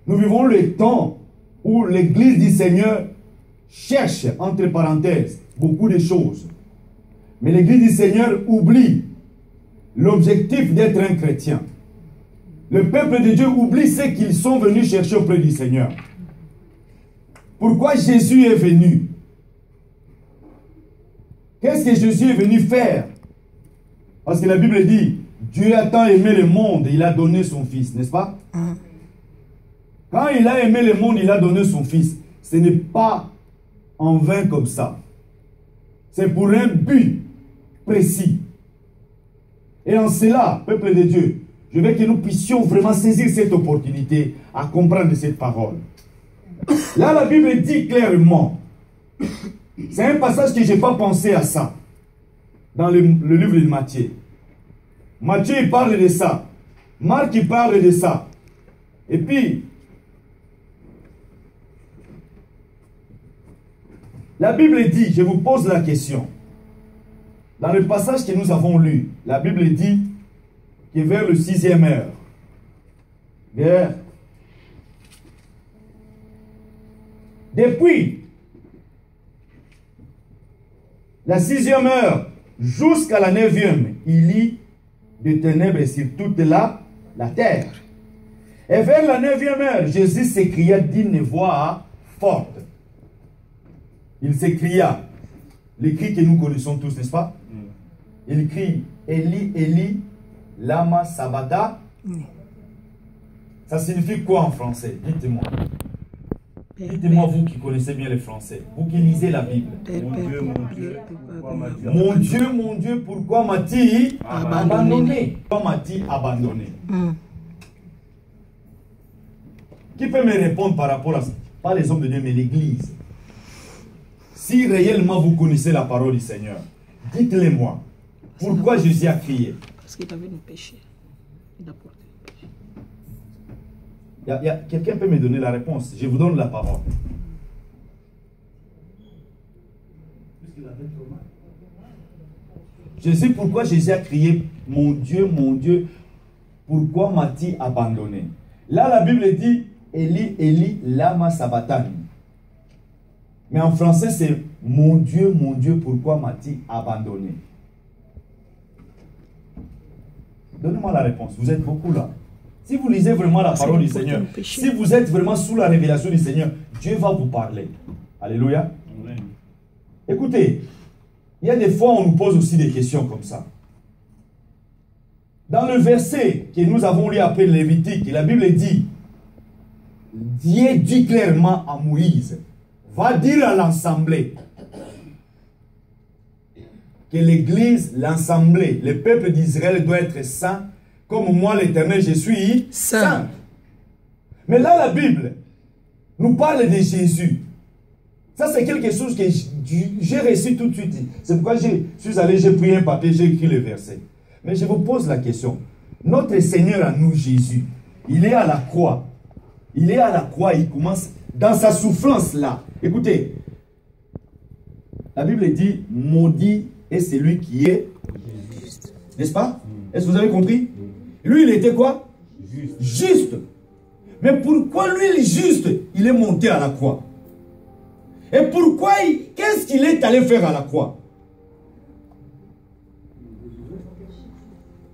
Nous vivons le temps où l'Église du Seigneur cherche, entre parenthèses, beaucoup de choses. Mais l'Église du Seigneur oublie l'objectif d'être un chrétien. Le peuple de Dieu oublie ce qu'ils sont venus chercher auprès du Seigneur. Pourquoi Jésus est venu? Qu'est-ce que Jésus est venu faire? Parce que la Bible dit, Dieu a tant aimé le monde, il a donné son Fils, n'est-ce pas? Quand il a aimé le monde, il a donné son Fils. Ce n'est pas en vain comme ça. C'est pour un but précis. Et en cela, peuple de Dieu, je veux que nous puissions vraiment saisir cette opportunité à comprendre cette parole. Là, la Bible dit clairement, c'est un passage que je n'ai pas pensé à ça, dans le livre de Matthieu. Matthieu, il parle de ça. Marc, il parle de ça. Et puis, la Bible dit, je vous pose la question, dans le passage que nous avons lu, la Bible dit que vers le 6e heure, depuis la 6e heure jusqu'à la 9e, il y a des ténèbres sur toute la terre. Et vers la 9e heure, Jésus s'écria d'une voix forte. Il s'écria, les cris que nous connaissons tous, n'est-ce pas? Il crie, Eli, Eli, lama sabata. Ça signifie quoi en français? Dites-moi. Dites-moi, vous qui connaissez bien le français, vous qui lisez la Bible. Mon Dieu, pourquoi m'as-tu abandonné? Pourquoi m'as-tu abandonné? Qui peut me répondre par rapport à ça? Pas les hommes de Dieu, mais l'Église. Si réellement vous connaissez la parole du Seigneur, dites-le-moi. Pourquoi Jésus a crié? Parce qu'il avait nos péchés. Il a porté nos péchés. Quelqu'un peut me donner la réponse? Je vous donne la parole. Jésus, pourquoi Jésus a crié, mon Dieu, pourquoi m'as-tu abandonné? Là, la Bible dit, Eli, Eli, lama sabachthani. Mais en français, c'est mon Dieu, pourquoi m'as-tu abandonné? Donnez-moi la réponse. Vous êtes beaucoup là. Si vous lisez vraiment la parole du Seigneur, si vous êtes vraiment sous la révélation du Seigneur, Dieu va vous parler. Alléluia. Amen. Écoutez, il y a des fois on nous pose aussi des questions comme ça. Dans le verset que nous avons lu après le Lévitique, la Bible dit, Dieu dit clairement à Moïse, va dire à l'assemblée, que l'Église, l'assemblée, le peuple d'Israël doit être saint, comme moi l'Éternel, je suis saint. Mais là, la Bible nous parle de Jésus. Ça, c'est quelque chose que j'ai reçu tout de suite. C'est pourquoi je suis allé, j'ai pris un papier, j'ai écrit le verset. Mais je vous pose la question. Notre Seigneur à nous, Jésus, il est à la croix. Il est à la croix, il commence dans sa souffrance là. Écoutez, la Bible dit, maudit est celui qui est juste. N'est-ce pas? Est-ce que vous avez compris? Lui, il était quoi? Juste. Mais pourquoi lui, il est juste? Il est monté à la croix. Et pourquoi? Qu'est-ce qu'il est allé faire à la croix?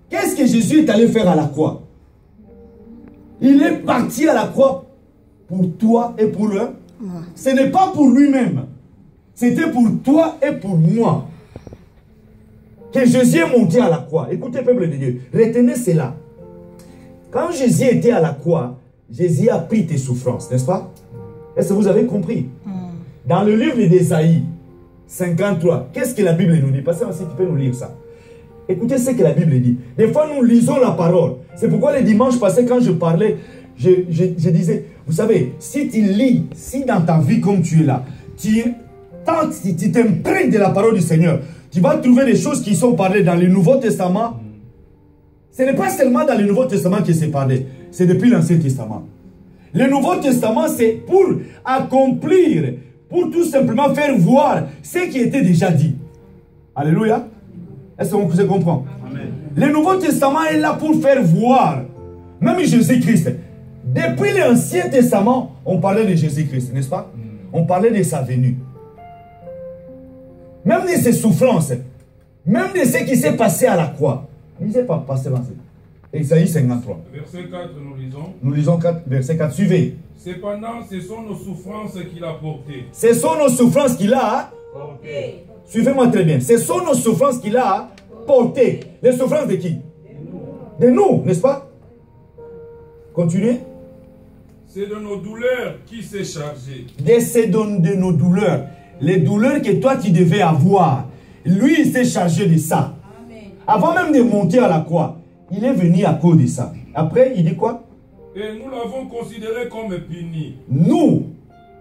Qu'est-ce que Jésus est allé faire à la croix? Il est parti à la croix pour toi et pour eux. Ce n'est pas pour lui-même. C'était pour toi et pour moi. Que Jésus est monté à la croix. Écoutez, peuple de Dieu, retenez cela. Quand Jésus était à la croix, Jésus a pris tes souffrances, n'est-ce pas? Est-ce que vous avez compris? Dans le livre d'Ésaïe 53, qu'est-ce que la Bible nous dit? Passez aussi, tu peux nous lire ça. Écoutez ce que la Bible dit. Des fois, nous lisons la parole. C'est pourquoi les dimanches passés, quand je parlais, je disais, vous savez, si tu lis, si dans ta vie comme tu es là, tu t'imprègnes de la parole du Seigneur, tu vas trouver des choses qui sont parlées dans le Nouveau Testament. Ce n'est pas seulement dans le Nouveau Testament que c'est parlé, c'est depuis l'Ancien Testament. Le Nouveau Testament, c'est pour accomplir, pour tout simplement faire voir ce qui était déjà dit. Alléluia. Est-ce que vous comprenez? Le Nouveau Testament est là pour faire voir. Même Jésus-Christ, Depuis l'Ancien Testament, on parlait de Jésus-Christ, n'est-ce pas? On parlait de sa venue. Même de ses souffrances, même de ce qui s'est passé à la croix. Lisez pas, passez là. Ésaïe 53. Verset 4, nous lisons. Nous lisons 4, verset 4. Suivez. Cependant, ce sont nos souffrances qu'il a portées. Ce sont nos souffrances qu'il a portées. Suivez-moi très bien. Ce sont nos souffrances qu'il a portées. Les souffrances de qui? De nous, n'est-ce pas? Continuez. C'est de nos douleurs qui s'est chargé. De nos douleurs. Les douleurs que toi tu devais avoir. Lui, il s'est chargé de ça. Amen. Avant même de monter à la croix, il est venu à cause de ça. Après, il dit quoi? Et nous l'avons considéré comme puni. Nous,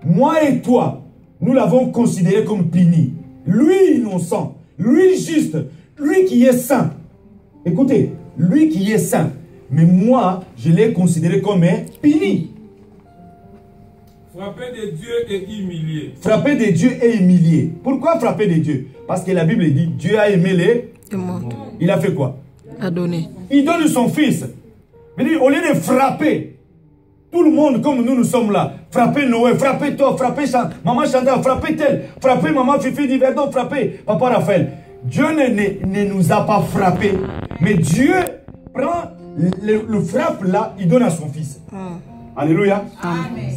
moi et toi, nous l'avons considéré comme puni. Lui innocent, lui juste, lui qui est saint. Écoutez, lui qui est saint. Mais moi, je l'ai considéré comme puni. Frappé de Dieu et humilié. Frappé de Dieu et humilié. Pourquoi frapper de Dieu? Parce que la Bible dit, Dieu a aimé les mondes. Il a fait quoi? A donné. Il donne son fils. Il dit, au lieu de frapper tout le monde comme nous sommes là, frapper Noé, frapper toi, frapper maman Chantal, frapper tel, frapper maman Fifi Diverdon, frapper papa Raphaël. Dieu ne nous a pas frappé, mais Dieu prend le frappe là, il donne à son fils. Alléluia. Amen.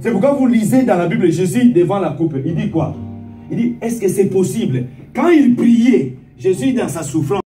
C'est pourquoi vous lisez dans la Bible Jésus devant la coupe. Il dit quoi? Il dit, est-ce que c'est possible? Quand il priait, Jésus dans sa souffrance,